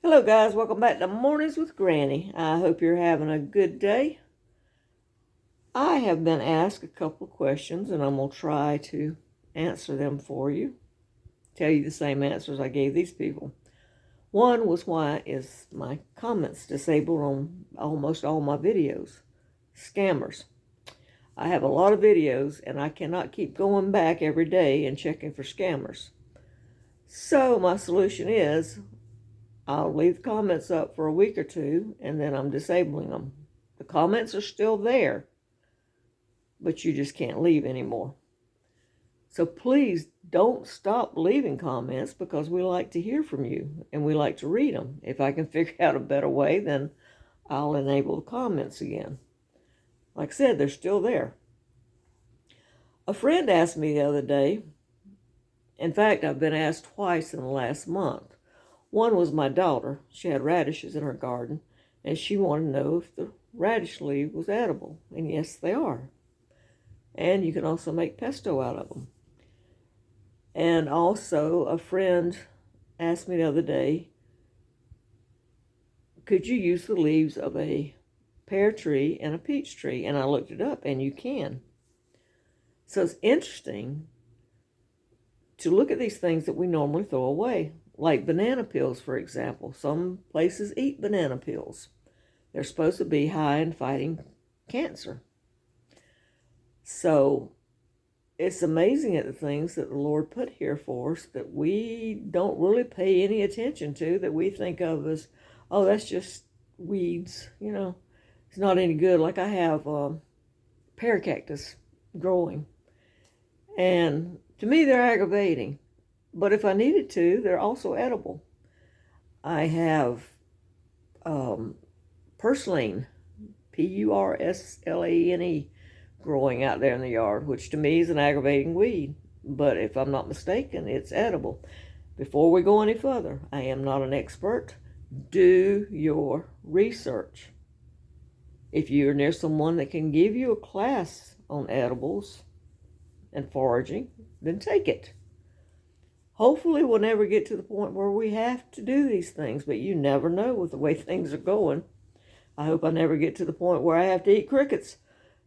Hello guys, welcome back to Mornings with Granny. I hope you're having a good day. I have been asked a couple of questions and I'm going to try to answer them for you. Tell you the same answers I gave these people. One was, why is my comments disabled on almost all my videos? Scammers. I have a lot of videos and I cannot keep going back every day and checking for scammers. So my solution is, I'll leave the comments up for a week or two, and then I'm disabling them. The comments are still there, but you just can't leave anymore. So please don't stop leaving comments, because we like to hear from you, and we like to read them. If I can figure out a better way, then I'll enable the comments again. Like I said, they're still there. A friend asked me the other day, in fact, I've been asked twice in the last month. One was my daughter. She had radishes in her garden, and she wanted to know if the radish leaf was edible. And yes, they are. And you can also make pesto out of them. And also, a friend asked me the other day, could you use the leaves of a pear tree and a peach tree? And I looked it up, and you can. So it's interesting to look at these things that we normally throw away. Like banana peels, for example. Some places eat banana peels. They're supposed to be high in fighting cancer. So it's amazing at the things that the Lord put here for us that we don't really pay any attention to, that we think of as, oh, that's just weeds, it's not any good. Like I have pear cactus growing, and to me they're aggravating. But if I needed to, they're also edible. I have purslane, P-U-R-S-L-A-N-E, growing out there in the yard, which to me is an aggravating weed. But if I'm not mistaken, it's edible. Before we go any further, I am not an expert. Do your research. If you're near someone that can give you a class on edibles and foraging, then take it. Hopefully we'll never get to the point where we have to do these things, but you never know with the way things are going. I hope I never get to the point where I have to eat crickets.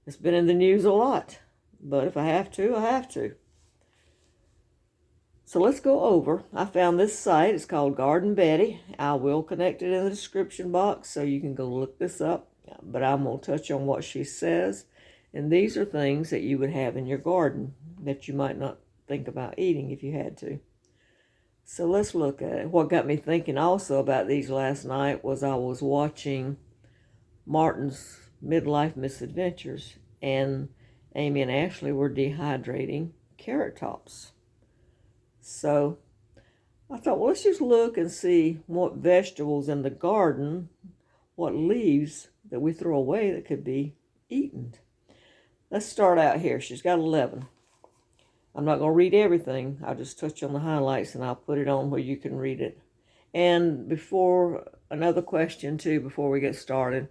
It's been in the news a lot, but if I have to, I have to. So let's go over. I found this site. It's called Garden Betty. I will connect it in the description box so you can go look this up, but I'm going to touch on what she says. And these are things that you would have in your garden that you might not think about eating if you had to. So let's look at it. What got me thinking also about these last night was I was watching Martin's Midlife Misadventures, and Amy and Ashley were dehydrating carrot tops. So I thought, well, let's just look and see what vegetables in the garden, what leaves that we throw away that could be eaten. Let's start out here. She's got 11. I'm not going to read everything. I'll just touch on the highlights and I'll put it on where you can read it. And another question too, before we get started.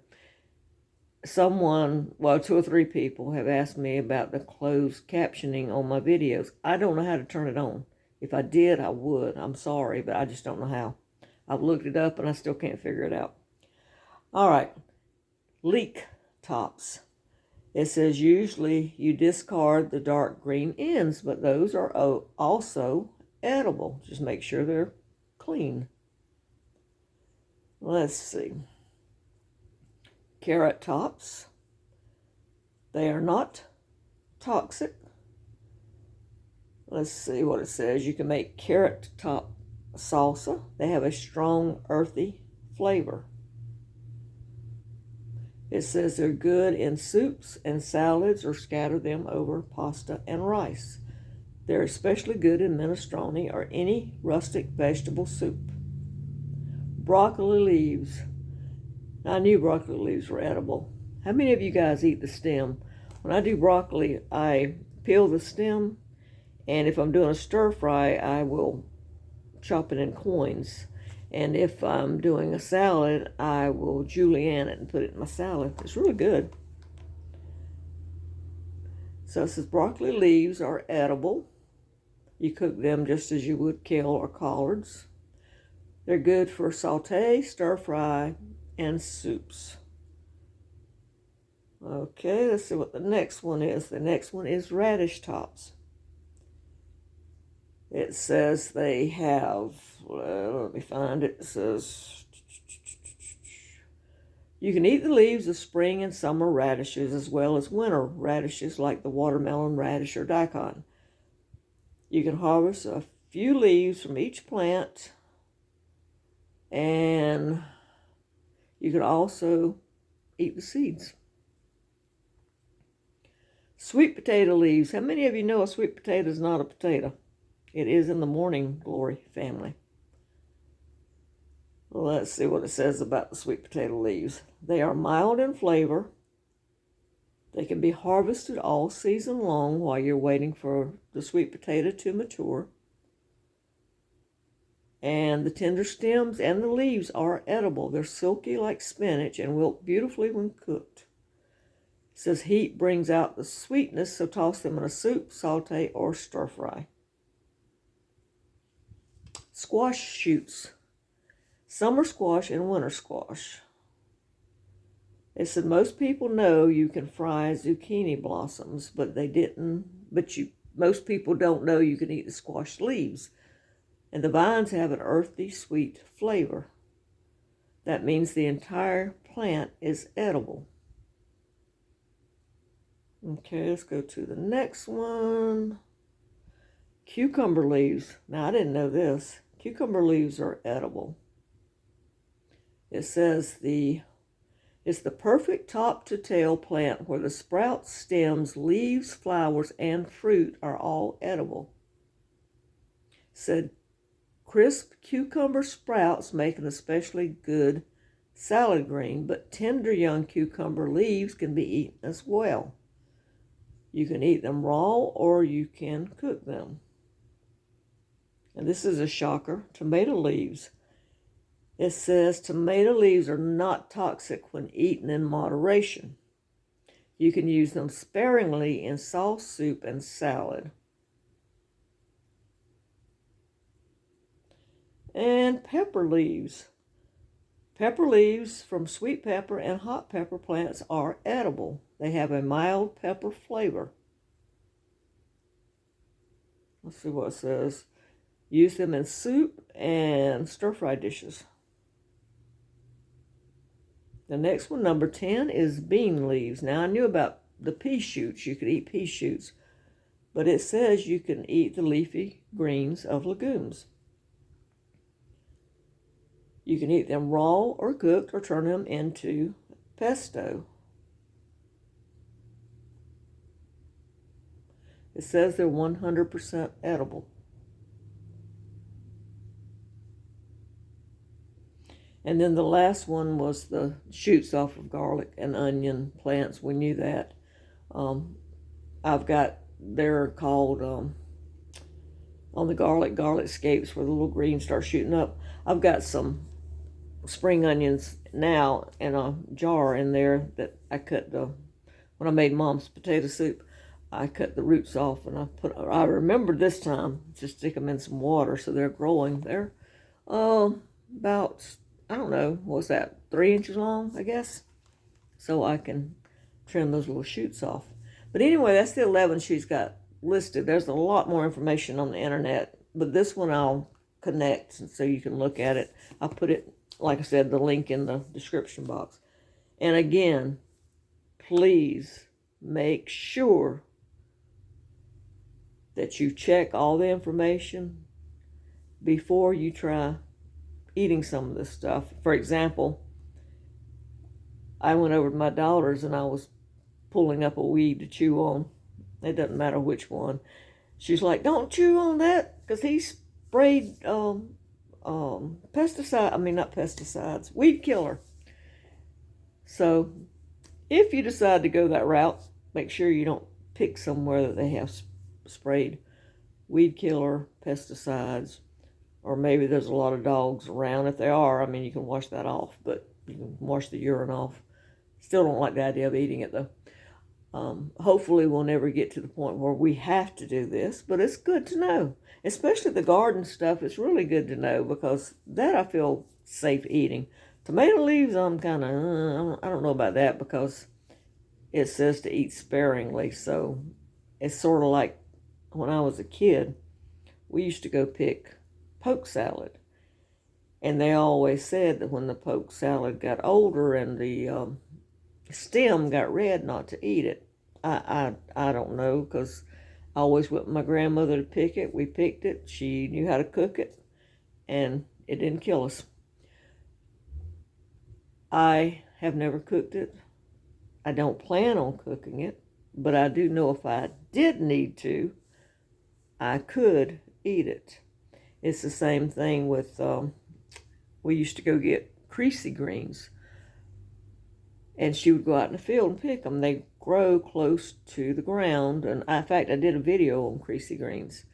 Someone, well, 2 or 3 people have asked me about the closed captioning on my videos. I don't know how to turn it on. If I did, I would. I'm sorry, but I just don't know how. I've looked it up and I still can't figure it out. All right. Leek tops. It says usually you discard the dark green ends, but those are also edible. Just make sure they're clean. Let's see. Carrot tops. They are not toxic. Let's see what it says. You can make carrot top salsa. They have a strong earthy flavor. It says they're good in soups and salads, or scatter them over pasta and rice. They're especially good in minestrone or any rustic vegetable soup. Broccoli leaves. I knew broccoli leaves were edible. How many of you guys eat the stem? When I do broccoli, I peel the stem, and if I'm doing a stir fry, I will chop it in coins. And if I'm doing a salad, I will julienne it and put it in my salad. It's really good. So it says broccoli leaves are edible. You cook them just as you would kale or collards. They're good for saute, stir fry, and soups. Okay, let's see what the next one is. The next one is radish tops. It says they have, well, let me find it. It says, you can eat the leaves of spring and summer radishes as well as winter radishes like the watermelon radish or daikon. You can harvest a few leaves from each plant, and you can also eat the seeds. Sweet potato leaves. How many of you know a sweet potato is not a potato? It is in the morning glory family. Let's see what it says about the sweet potato leaves. They are mild in flavor. They can be harvested all season long while you're waiting for the sweet potato to mature. And the tender stems and the leaves are edible. They're silky like spinach and wilt beautifully when cooked. It says heat brings out the sweetness, so toss them in a soup, saute, or stir fry. Squash shoots. Summer squash and winter squash. It said most people know you can fry zucchini blossoms, but most people don't know you can eat the squash leaves. And the vines have an earthy, sweet flavor. That means the entire plant is edible. Okay, let's go to the next one. Cucumber leaves. Now, I didn't know this. Cucumber leaves are edible. It says it's the perfect top to tail plant where the sprouts, stems, leaves, flowers, and fruit are all edible. It said crisp cucumber sprouts make an especially good salad green, but tender young cucumber leaves can be eaten as well. You can eat them raw or you can cook them. And this is a shocker, tomato leaves. It says tomato leaves are not toxic when eaten in moderation. You can use them sparingly in sauce, soup, and salad. And pepper leaves. Pepper leaves from sweet pepper and hot pepper plants are edible. They have a mild pepper flavor. Let's see what it says. Use them in soup and stir-fry dishes. The next one, number 10, is bean leaves. Now, I knew about the pea shoots. You could eat pea shoots. But it says you can eat the leafy greens of legumes. You can eat them raw or cooked or turn them into pesto. It says they're 100% edible. And then the last one was the shoots off of garlic and onion plants. We knew that. They're called, on the garlic scapes where the little green starts shooting up. I've got some spring onions now in a jar in there that I cut when I made Mom's potato soup. I cut the roots off and I remember this time to stick them in some water so they're growing. They're about, I don't know, what's that, 3 inches long, I guess? So I can trim those little shoots off. But anyway, that's the 11 she's got listed. There's a lot more information on the internet, but this one I'll connect so you can look at it. I'll put it, like I said, the link in the description box. And again, please make sure that you check all the information before you try eating some of this stuff. For example, I went over to my daughter's and I was pulling up a weed to chew on. It doesn't matter which one. She's like, don't chew on that because he sprayed weed killer. So if you decide to go that route, make sure you don't pick somewhere that they have sprayed weed killer, pesticides, or maybe there's a lot of dogs around. If they are, you can wash that off, but you can wash the urine off. Still don't like the idea of eating it though. Hopefully we'll never get to the point where we have to do this, but it's good to know. Especially the garden stuff, it's really good to know because that I feel safe eating. Tomato leaves, I'm kind of, I don't know about that because it says to eat sparingly. So it's sort of like when I was a kid, we used to go pick poke salad. And they always said that when the poke salad got older and the stem got red, not to eat it. I don't know because I always went with my grandmother to pick it. We picked it. She knew how to cook it, and it didn't kill us. I have never cooked it. I don't plan on cooking it, but I do know if I did need to, I could eat it. It's the same thing with, we used to go get creasy greens, and she would go out in the field and pick them. They grow close to the ground, and in fact, I did a video on creasy greens.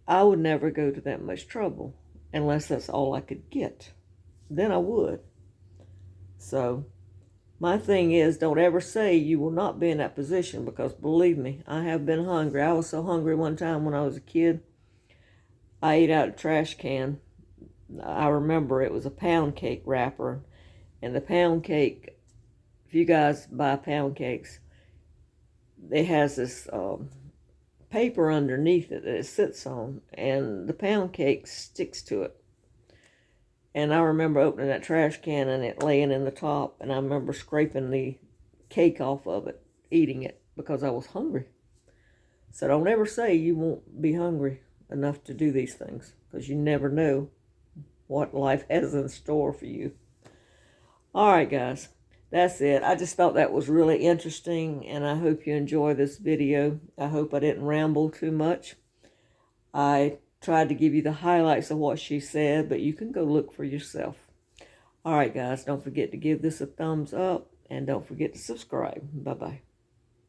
I would never go to that much trouble unless that's all I could get. Then I would. So my thing is, don't ever say you will not be in that position, because believe me, I have been hungry. I was so hungry one time when I was a kid. I ate out of a trash can. I remember it was a pound cake wrapper, and the pound cake, if you guys buy pound cakes, it has this paper underneath it that it sits on, and the pound cake sticks to it. And I remember opening that trash can and it laying in the top, and I remember scraping the cake off of it, eating it, because I was hungry. So don't ever say you won't be hungry enough to do these things, because you never know what life has in store for you. All right, guys, that's it. I just thought that was really interesting, and I hope you enjoy this video. I hope I didn't ramble too much. I tried to give you the highlights of what she said, but you can go look for yourself. All right, guys, don't forget to give this a thumbs up, and don't forget to subscribe. Bye-bye.